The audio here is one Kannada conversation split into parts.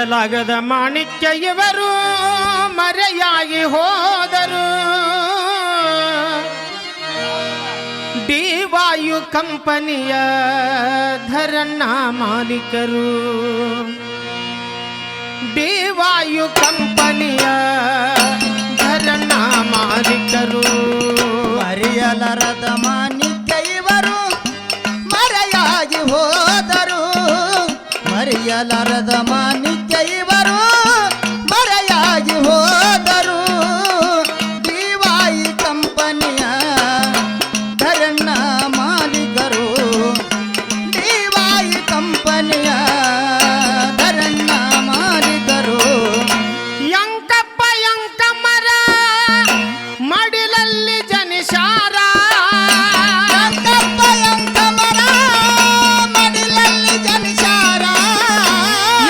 ಮರೆಯಲಾಗದ ಮಾಣಿಕ್ಯ ಇವರು ಮರೆಯಾಗಿ ಹೋದರು. ಡಿ ವಾಯು ಕಂಪನಿಯ ಧರಣ್ಣ ಮಾಲೀಕರು. ಡಿ ವಾಯು ಕಂಪನಿಯ ಧರಣ್ಣ ಮಾಲೀಕರು. ಮರೆಯಲಾರದ ಮಾಣಿಕ್ಯ ಇವರು ಮರೆಯಾಗಿ ಹೋದರು. ಮರೆಯಲಾರದ ಮಾಣಿಕ್ಯ ಇವರು ಮರೆಯಾಗಿ ಹೋದರು. ಡಿವಾಯಿ ಕಂಪನಿಯ ಧರಣ್ಣ ಮಾಲೀಕರು. ಡಿವಾಯಿ ಕಂಪನಿಯ ಧರಣ್ಣ ಮಾಲೀಕರು. ಯಂಕಪ್ಪ ಯಂಕಮ್ಮರ ಮಡಿಲಲ್ಲಿ ಜನಿಸಾರ. ಯಂಕಪ್ಪ ಯಂಕಮ್ಮರ ಮಡಿಲಲ್ಲಿ ಜನಿಸಾರ.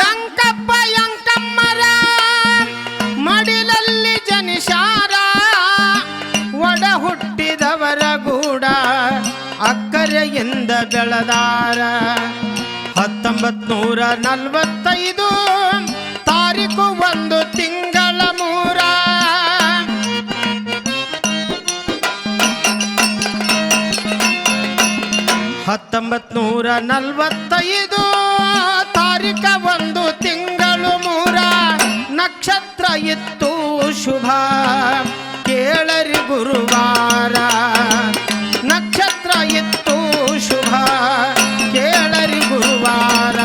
ಯಂಕಪ್ಪ ಯಂಕಮ್ಮರ ಮಡಿಲಲ್ಲಿ ಜನಿಸಾರ. ಒಡ ಹುಟ್ಟಿದವರ ಗೂಡ ಅಕ್ಕರೆಯಿಂದ ಬೆಳೆದಾರ. 1945 ತಾರೀಕು 1 ತಿಂಗಳ 3. 1945 ತಾರೀಕ 1 ತಿಂಗಳು 3. ನಕ್ಷತ್ರ ಇತ್ತು ಶುಭ ಕೇಳರಿ ಗುರುವಾರ. ನಕ್ಷತ್ರ ಇತ್ತು ಶುಭ ಕೇಳರಿ ಗುರುವಾರ.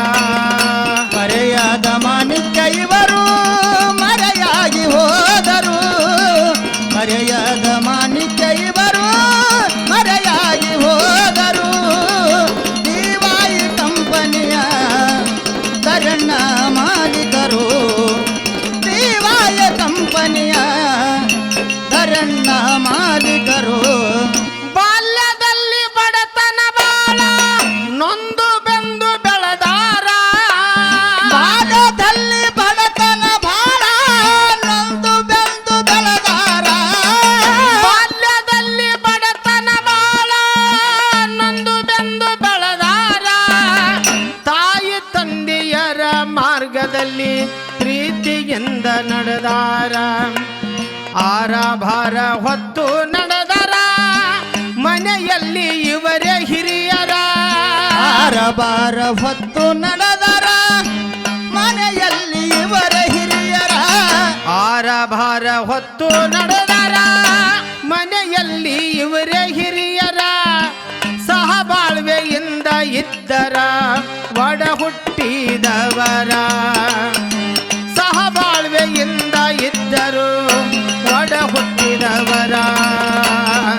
ಮರೆಯಾದ ಮಾಣಿಕ್ಯ ಇವರು ಮರೆಯಾಗಿ ಹೋದರು. ಮರೆಯಾದ ಮಾಣಿಕ್ಯ ಇವರು ಮರೆಯಾಗಿ ಹೋದರು. ಡಿವಾಯಿ ಕಂಪನಿಯ ಧರಣ್ಣ ಮಾಲೀಕರು. ಡಿವಾಯಿ ಕಂಪನಿಯ ಧರಣ್ಣ ಮಾಲೀಕರು. ಬಾಲ್ಯದಲ್ಲಿ ಬಡತನ ಬಾಳ ನೊಂದು ಬೆಂದು ಬೆಳೆದಾರ. ಬಾಲ್ಯದಲ್ಲಿ ಬಡತನ ಬಾಳ ನೊಂದು ಬೆಂದು ಬೆಳೆದಾರ. ಬಾಲ್ಯದಲ್ಲಿ ಬಡತನ ಬಾಳ ನೊಂದು ಬೆಂದು ಬೆಳೆದಾರ. ತಾಯಿ ತಂದೆಯರ ಮಾರ್ಗದಲ್ಲಿ ಪ್ರೀತಿಯಿಂದ ನಡೆದಾರ. ಆರ ಭಾರ ಹೊತ್ತು ನಡೆದರ ಮನೆಯಲ್ಲಿ ಇವರೇ ಹಿರಿಯರ. ಆರಬಾರ ಹೊತ್ತು ನಡೆದರ ಮನೆಯಲ್ಲಿ ಇವರ ಹಿರಿಯರ. ಆರ ಭಾರ ಹೊತ್ತು ನಡೆದರ ಮನೆಯಲ್ಲಿ ಇವರೇ ಹಿರಿಯರ. ಸಹಬಾಳ್ವೆಯಿಂದ ಇದ್ದರ ಒಡ ಹುಟ್ಟಿದವರ. ಸಹಬಾಳ್ವೆಯಿಂದ ಇದ್ದರು ಒಡ ಹುಟ್ಟಿದವರ.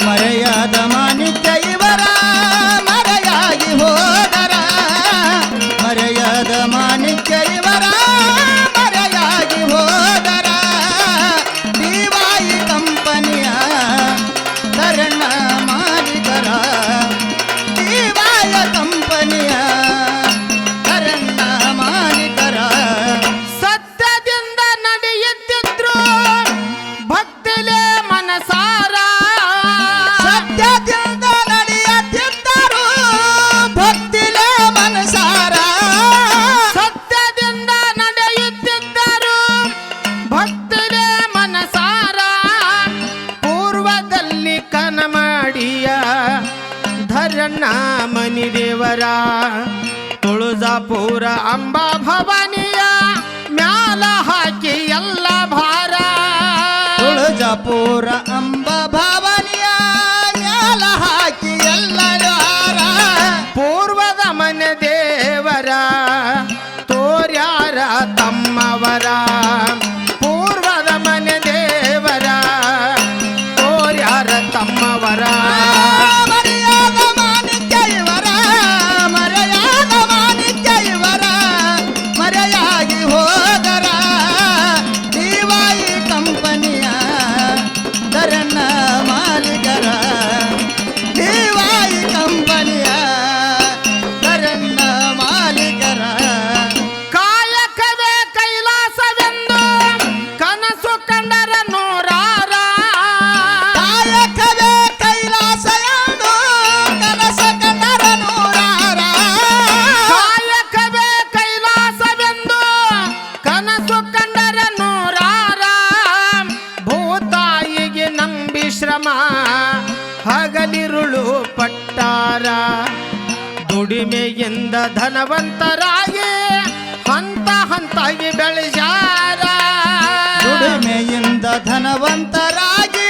ಮರೆಯಾದ ಮಾಣಿಕ್ಯ ಇವರ ಮರೆಯಾಗಿ ಹೋದರ. ಮರೆಯಾದ ಮಾಣಿಕ್ಯ ಇವರ ಮರೆಯಾಗಿ ಹೋದರ. ಡಿವಾಯಿ ಕಂಪನಿಯ ಧರಣ್ಣ ಮಾಲೀಕರ. ಡಿವಾಯ ಕಂಪನಿಯ ಧರಣ್ಣ ಮಾಲೀಕರ. ಸತ್ಯದಿಂದ ನಡೆಯುತ್ತಿದ್ರು ಭಕ್ತಿಲೇ ಮನಸಾರ. ಸತ್ಯದಿಂದ ನಡೆಯುತ್ತಿದ್ದರು ಭಕ್ತಿಲೇ ಮನಸಾರ. ಸತ್ಯದಿಂದ ನಡೆಯುತ್ತಿದ್ದರು ಭಕ್ತಿಲೇ ಮನಸಾರ. ಪೂರ್ವದಲ್ಲಿ ಕನಮಾಡಿಯ ಧರಣ್ಣ ಮನಿ ದೇವರ. ತುಳಜಾಪುರ ಅಂಬಾ ಭವಾನಿಯ ಮ್ಯಾಲ ಹಾಕಿ ಎಲ್ಲ ಭಾರ. ತುಳಜಾಪುರ ಅಂಬ ಭವಾನಿಯ ಮ್ಯಾಲ ಹಾಕಿ ಎಲ್ಲರ. ಪೂರ್ವದ ಮನೆ ದೇವರ ತೋರ್ಯಾರ ತಮ್ಮವರ. ಪೂರ್ವದ ಮನೆ ದೇವರ ತೋರ್ಯಾರ ತಮ್ಮವರ. ಮರೆಯಾದ ಮಾಣಿಕ್ಯ ಇವರ ಮರೆಯಾದ ಮಾಣಿಕ್ಯ ಇವರ ಮರೆಯಾಗಿ ಹೋದರ. ಡಿವಾಯಿ ಕಂಪನಿಯ ಧರಣ್ಣ ಹಗಲಿರುಳು ಪಟ್ಟಾರ. ದುಡಿಮೆಯಿಂದ ಧನವಂತರಾಗಿ ಹಂತ ಹಂತಾಗಿ ಬೆಳೆಸ್ಯಾರ. ದುಡಿಮೆಯಿಂದ ಧನವಂತರಾಗಿ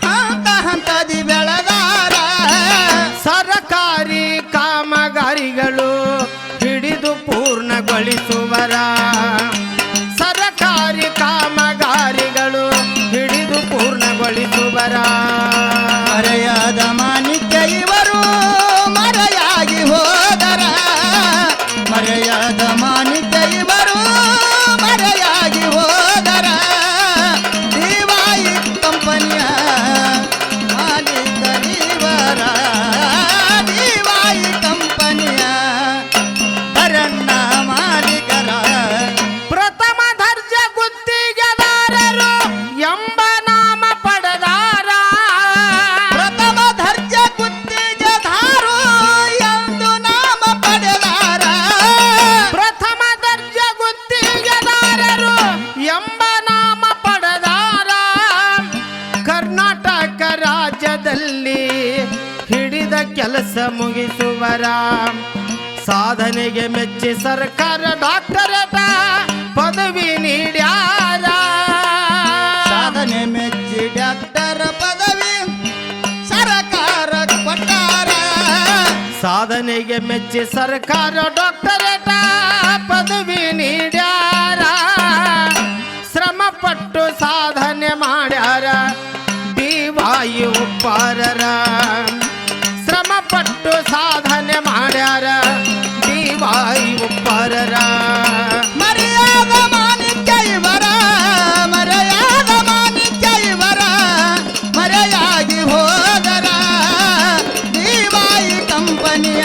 ಹಂತ ಹಂತದಿ ಬೆಳೆದಾರ. ಸರಕಾರಿ ಕಾಮಗಾರಿಗಳು ಹಿಡಿದು ಪೂರ್ಣಗೊಳಿಸುವರ. ಸರಕಾರಿ ಕಾಮಗಾರಿಗಳು ಹಿಡಿದು ಪೂರ್ಣಗೊಳಿಸುವರ. ಮರೆಯಾದ ಮಾಣಿಕ್ಯ ಇವರು ಮರೆಯಾಗಿ ಹೋದರ. ಮರೆಯಾದ ಮಾಣಿಕ್ಯ ಇವರು ಮರೆಯಾಗಿ ಹೋದರ. ದಿವಾಯಿ ಕಂಪನಿಯ ಮಾಲೀಕರಿವರ. ದಿವಾಯಿ ಕಂಪನಿಯ ಅರಣ್ಯ ಮಾಲೀಕರ. ಪ್ರಥಮ ದರ್ಜೆ ಗುತ್ತಿಗೆದಾರರು ಎಂಬ ನಾಮ ಪಡೆದಾರ. ಪ್ರಥಮ ದರ್ಜೆ ಗುತ್ತಿಗೆದಾರು ಎಂದು ನಾಮ ಪಡೆದಾರ. ಪ್ರಥಮ ದರ್ಜೆ ಗುತ್ತಿಗೆದಾರರು ಎಂಬ ನಾಮ ಪಡೆದಾರ. ಕರ್ನಾಟಕ ರಾಜ್ಯದಲ್ಲಿ ಹಿಡಿದ ಕೆಲಸ ಮುಗಿಸುವರ. ಸಾಧನೆಗೆ ಮೆಚ್ಚಿ ಸರ್ಕಾರ ಡಾಕ್ಟರೇಟ ಪದವಿ ನೀಡ್ಯಾರ. ಸಾಧನೆ ಮೆಚ್ಚಿ ಡಾಕ್ಟರ್ ಪದವಿ ಸರಕಾರ ಕೊಟ್ಟಾರ. ಸಾಧನೆಗೆ ಮೆಚ್ಚಿ ಸರ್ಕಾರ ಡಾಕ್ಟರೇಟ ಪದವಿ ನೀಡ್ಯಾರ. ಶ್ರಮ ಪಟ್ಟು ಸಾಧನೆ ಮಾಡ್ಯಾರ ಡಿ.ವೈ. ಉಪ್ಪಾರರ. ಶ್ರಮ ಪಟ್ಟು ಸಾಧನೆ ಮಾಡ್ಯಾರ ಡಿ.ವೈ. ಉಪ್ಪಾರರ. ಮರೆಯಾದ ಮಾಣಿಕ್ಯ ಇವರ. ಮರೆಯಾದ ಮಾಣಿಕ್ಯ ಇವರ ಮರೆಯಾಗಿ ಹೋದರ. ದಿವಾಯಿ ಕಂಪನಿಯ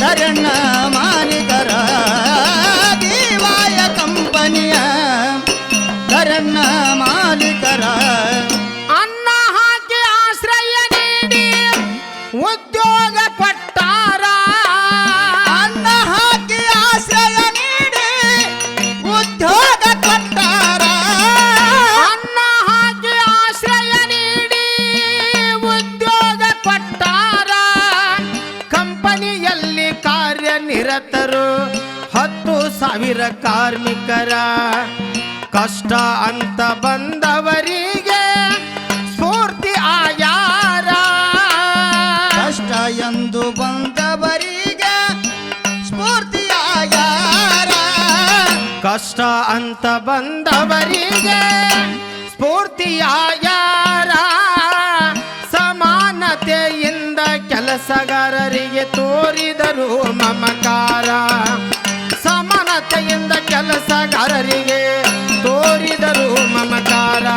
ಅರಣ್ಯ ಮಾಲೀಕರ. ದಿವಾಯ ಕಂಪನಿಯ ಅರಣ್ಯ ಮಾಲೀಕರ. ಅನ್ನ ಹಾಕಿ ಆಶ್ರಯ ನೀಡಿ ಉದ್ಯೋಗ ಕೊಟ್ಟಾರ. ಅನ್ನ ಹಾಕಿ ಆಶ್ರಯ ನೀಡಿ ಉದ್ಯೋಗ ಕೊಟ್ಟಾರ. ಅನ್ನ ಹಾಕಿ ಆಶ್ರಯ ನೀಡಿ ಉದ್ಯೋಗ ಕೊಟ್ಟಾರ. ಕಂಪನಿಯಲ್ಲಿ ಕಾರ್ಯನಿರತರು 10,000 ಕಾರ್ಮಿಕರ. ಕಷ್ಟ ಅಂತ ಬಂದವರಿಗೆ ಸ್ಫೂರ್ತಿ ಆಯಾರ. ಕಷ್ಟ ಎಂದು ಬಂದವರಿಗೆ ಸ್ಫೂರ್ತಿಯಾಗ್ಯಾರ. ಕಷ್ಟ ಅಂತ ಬಂದವರಿಗೆ ಸ್ಫೂರ್ತಿಯಾಯಾರ. ಸಮಾನತೆಯಿಂದ ಕೆಲಸಗಾರರಿಗೆ ತೋರಿದರು ಮಮಕಾರ. ಸಮಾನತೆಯಿಂದ ಕೆಲಸಗಾರರಿಗೆ ತೋರಿದರು ಮಮಕಾರ.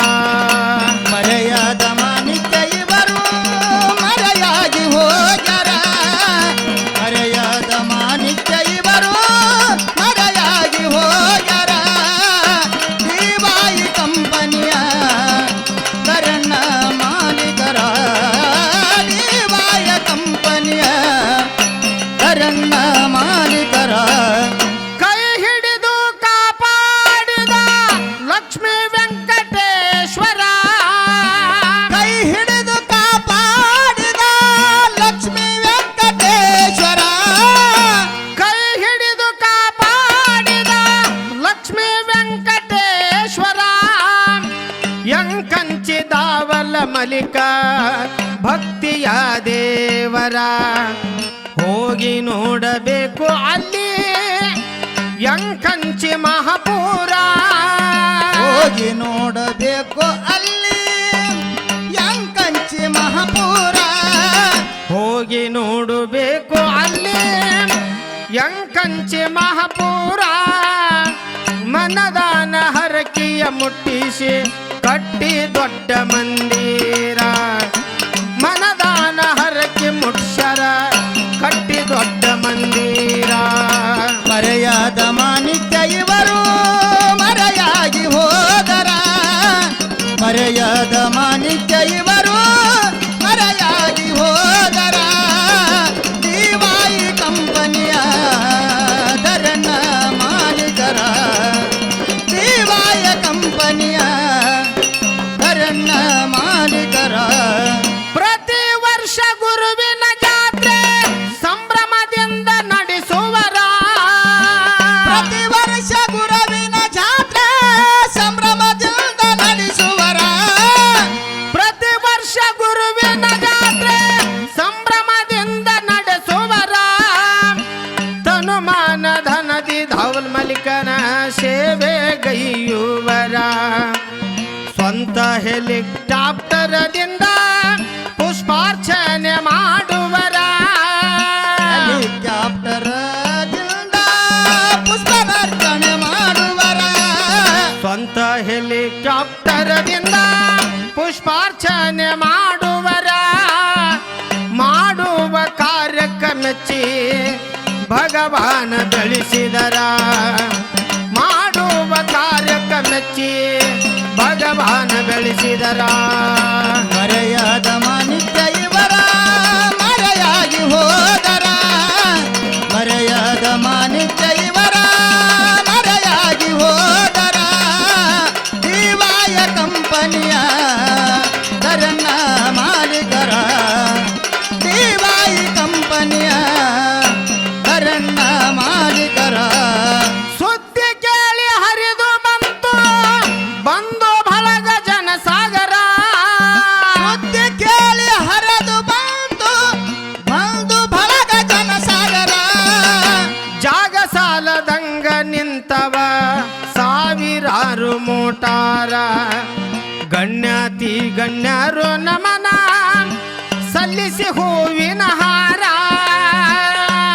ಮರೆಯಾದ ಮಾಣಿಕ್ಯ ಇವರು ಮರೆಯಾಗಿ ಹೋಗ್ಯಾರ. ಮರೆಯಾದ ಮಾಣಿಕ್ಯ ಇವರು ಮರೆಯಾಗಿ ಹೋಗ್ಯಾರ. ದಿವಾಯಿ ಕಂಪನಿಯ ಅರಣ್ಯ ಮಾಲೀಕರ. ದಿವಾಯ ಕಂಪನಿಯ ಅರಣ್ಯ ಮಾಲೀಕರ. ಕೈ ಹಿಡಿದು ಕಾಪಾಡಿದ ಲಕ್ಷ್ಮೀ ವೆಂಕಟೇಶ್ವರ. ಕೈ ಹಿಡಿದು ಕಾಪಾಡಿದ ಲಕ್ಷ್ಮೀ ವೆಂಕಟೇಶ್ವರ. ಕೈ ಹಿಡಿದು ಕಾಪಾಡಿದ ಲಕ್ಷ್ಮೀ ವೆಂಕಟೇಶ್ವರ. ಯಂಕಂಚಿದಾವಲ ಮಲಿಕ ಭಕ್ತಿಯ ದೇವರ. ಹೋಗಿ ನೋಡಬೇಕು ಅಲ್ಲಿ ಯಂಕಂಚಿ ಮಹಾಪುರ. ಹೋಗಿ ನೋಡಬೇಕು ಅಲ್ಲಿ ಯಂಕಂಚಿ ಮಹಾಪುರ. ಹೋಗಿ ನೋಡಬೇಕು ಅಲ್ಲಿ ಯಂಕಂಚಿ ಮಹಾಪುರ. ಮನದಾನ ಹರಕಿಯ ಮುಟ್ಟಿಸಿ ಕಟ್ಟಿ ದೊಡ್ಡ ಮಂದಿರ. ಮನದಾನ ಹರಕೆ ಮುಟ್ಸರ ಕಟ್ಟಿ ದೊಡ್ಡ ಮಂದಿರ. ಮರೆಯಾದ ಮಾಣಿಕ್ಯ ಇವರು ಮರೆಯಾಗಿ ಹೋದರ. ಮರೆಯಾದ ಮಾಣಿಕ್ಯ ಇವರು ಮರೆಯಾಗಿ ಹೋದರ. ದಿವಾಯಿ ಕಂಪನಿಯ ಅರಣ್ಯ ಮಾಲೀಕರ. ದಿವಾಯ ಕಂಪನಿಯ ಅರಣ್ಯ ಮಾಲೀಕರ. ಸೇವೆಗೈಯುವರ ಸ್ವಂತ ಹೆಲಿಕಾಪ್ಟರದಿಂದ ಪುಷ್ಪಾರ್ಚನೆ ಮಾಡುವರ ಹೆಲಿಕಾಪ್ಟರದಿಂದ ಪುಷ್ಪಾರ್ಚನೆ ಮಾಡುವರ ಸ್ವಂತ ಹೆಲಿಕಾಪ್ಟರದಿಂದ ಪುಷ್ಪಾರ್ಚನೆ ಮಾಡುವರ ಮಾಡುವ ಕಾರ್ಯಕ್ಕೆ ಮೆಚ್ಚಿ ಭಗವಾನ ಬೆಳೆಸಿದರ ಮಾಡುವ ಕಾರ್ಯಕ್ಕೆ ಮೆಚ್ಚಿ ಭಗವಾನ ಬೆಳೆಸಿದರ ಮರೆಯಾದ ಮಾಣಿಕ್ಯ ಇವರ ಮರೆಯಾಗಿ ಹೋದರ ಮರೆಯಾದ ಮಾಣಿಕ್ಯ ಇವರ ಮರೆಯಾಗಿ ಹೋದರ ದಿವಾಯ ಕಂಪನಿಯ ಧರನ್ನ ಮಾಲೀಕರ ದಿವಾಯಿ ಕಂಪನಿಯ ಧರನ್ನ ಮಾಲೀಕರ ಸುದ್ದಿ ಕೇಳಿ ಹರಿದು ಬಂತು ಬಂದು ಬಳಗ ಜನಸಾಗರ ಸುದ್ದಿ ಕೇಳಿ ಹರಿದು ಬಂತು ಬಂದು ಬಳಗ ಜನಸಾಗರ ಜಾಗ ಸಾಲದಂಗ ನಿಂತವ ಸಾವಿರಾರು ಮೋಟಾರ ಗಣ್ಯಾತಿ ಗಣ್ಯರು ನಮನ ಸಲ್ಲಿಸಿ ಹೂವಿನ ಹಾರ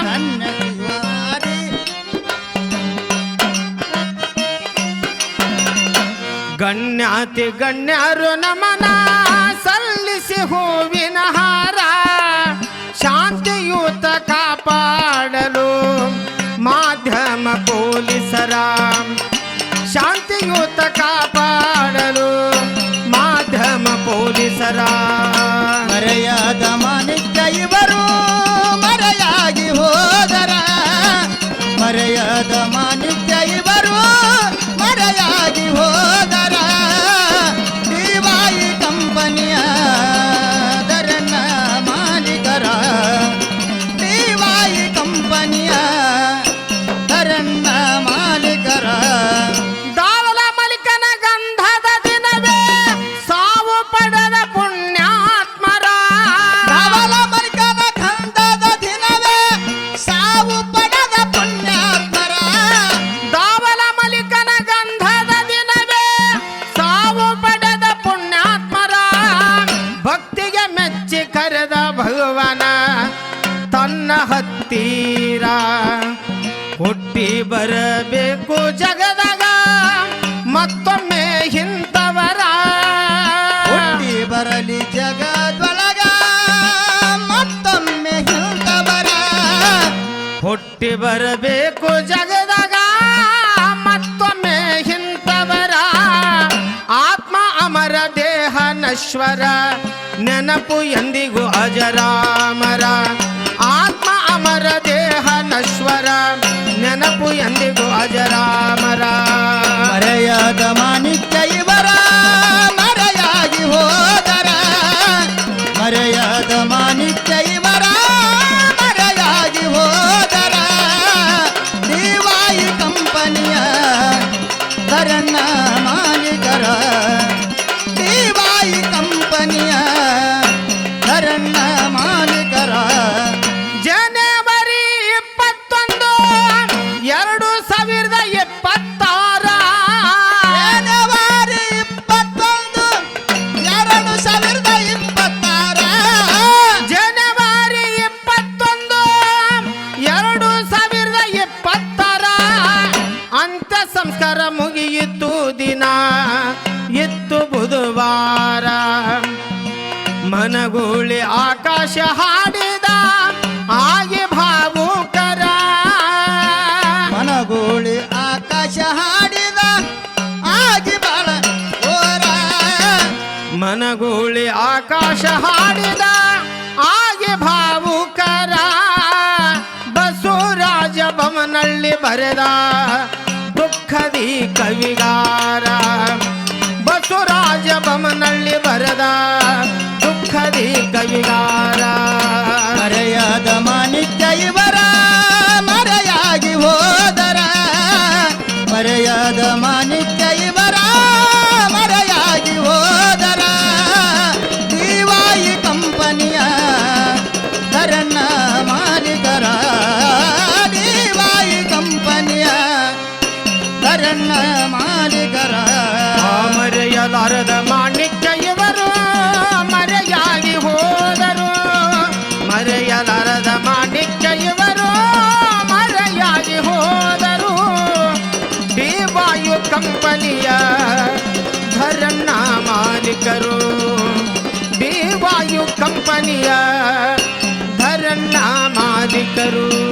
ನನ್ನ ದಿವಾರಿ ಗಣ್ಯಾತಿ ಗಣ್ಯರು ನಮನ ಸಲ್ಲಿಸಿ ಹೂವಿನ ಹಾರ ಶಾಂತಿಯುತ ಕಾಪಾಡಲು ಮಾಧ್ಯಮ ಪೊಲೀಸರ ಶಾಂತಿಯುತ ಕಾಪಾಡಲು ಮಾಧ್ಯಮ ಪೊಲೀಸರ ಮರೆಯಾದ ಮಾಣಿಕ್ಯ ಇವರು ಮರೆಯಾಗಿ ಹೋದರ ಮರೆಯಾದ ಮಾಣಿಕ್ಯ ಇವರು ಮರೆಯಾಗಿ ಹೋದರ ದಿವಾಯಿ ಕಂಪನಿಯ ಧರನ್ನ ಮಾಲೀಕರ ದಿವಾಯಿ ಕಂಪನಿಯ ಧರನ್ನ ಮಾಲೀಕರ ದಾವಲ ಮಲಿಕನ ಗಂಧದ ದಿನವೇ ಸಾವು ಪಡೆದ ಪುಣ್ಯಾತ್ಮರ ಧವಲ ಮರಿಕನ ಗಂಧದ ದಿನವೇ ಸಾವು ಪಡೆದ ಪುಣ್ಯಾತ್ಮರ ದಾವಲ ಮಲಿಕನ ಗಂಧದ ದಿನವೇ ಸಾವು ಪಡೆದ ಪುಣ್ಯಾತ್ಮರ ಭಕ್ತಿಗೆ ಮೆಚ್ಚಿ ಕರೆದ ಭಗವನ ತನ್ನ ಹತ್ತೀರ ಹುಟ್ಟಿ ಬರಬೇಕು ಜಗದಾಗ ಮತ್ತೊಮ್ಮೆ ಇಂಥವರ ಹುಟ್ಟಿ ಬರಲಿ ಜಗದೊಳಗ ಮತ್ತೊಮ್ಮೆ ಇಂಥವರ ಹುಟ್ಟಿ ಬರಬೇಕು ಜಗದಾಗ ಮತ್ತೊಮ್ಮೆ ಇಂಥವರ ಆತ್ಮ ಅಮರ ದೇಹ ನಶ್ವರ ನೆನಪು ಎಂದಿಗೂ ಅಜರಾಮರ ಆತ್ಮ ಅಮರ ದೇಹ ನಶ್ವರ ನೆನಪು ಎಂದಿಗೂ ಅಜರಾಮರ ಮರೆಯಾದ ಮಾಣಿಕ್ಯ ಇವರ ಮರೆಯಾಗಿ ಹೋದರ ಮರೆಯಾದ ಮಾಣಿಕ್ಯ ಇವರ ಮರೆಯಾಗಿ ಹೋದರ ದಿವಾಯಿ ಕಂಪನಿಯ ಧರನ್ನ ಮಾಲೀಕರ ದಿವಾಯಿ ಕಂಪನಿಯ ಧರನ್ನ ಮಾಲೀಕರ ಜನವರಿ 21 2026 ಜನವರಿ 21 2026 ಜನವರಿ 21 2026 ಅಂತ್ಯ ಸಂಸ್ಕಾರ ಮುಗಿಯಿತು ದಿನ ಇತ್ತು ಬುಧವಾರ ಮನಗೂಳಿ ಆಕಾಶ ಹಾಡಿದ ಆಗಿ ಭಾವುಕರ ಮನಗೂಳಿ ಆಕಾಶ ಹಾಡಿದ ಆಗಿ ಬಾಳ ಓರ ಮನಗೂಳಿ ಆಕಾಶ ಹಾಡಿದ ಆಗಿ ಭಾವುಕರ ಬಸವರಾಜ ಬೊಮ್ಮನಳ್ಳಿ ಬರೆದ ದುಃಖದಿ ಕವಿಗಾರ ಬಸವರಾಜ ಬೊಮ್ಮನಳ್ಳಿ ಬರೆದ ದುಃಖದಿ ಕವಿಗಾರ ಮರೆಯಾದ ಮಾಣಿಕ್ಯ ಇವರ ಮರೆಯಾಗಿ ಹೋದರ ಮರೆಯಾದ ಮಾಣಿಕ್ಯ ಇವರ ಮರೆಯಾಗಿ ಹೋದರ ದಿವಾಯಿ ಕಂಪನಿಯ ಧರನ್ನ ಮಾಲೀಕರ ದಿವಾಯಿ ಕಂಪನಿಯ ಧರಣ್ಣ ಮಾಲೀಕರ ಮರೆಯಲಾರದ ಮಾಣಿಕ್ಯ ಇವರು ಮರೆಯಾಗಿ ಹೋದರು. ಮರೆಯಲಾರದ ಮಾಣಿಕ್ಯ ಇವರು ಮರೆಯಾಗಿ ಹೋದರು. ಡಿ ವಾಯು ಕಂಪನಿಯ ಧರಣ್ಣ ಮಾಲೀಕರು. ಡಿ ವಾಯು ಕಂಪನಿಯ ಧರಣ್ಣ ಮಾಲೀಕರು.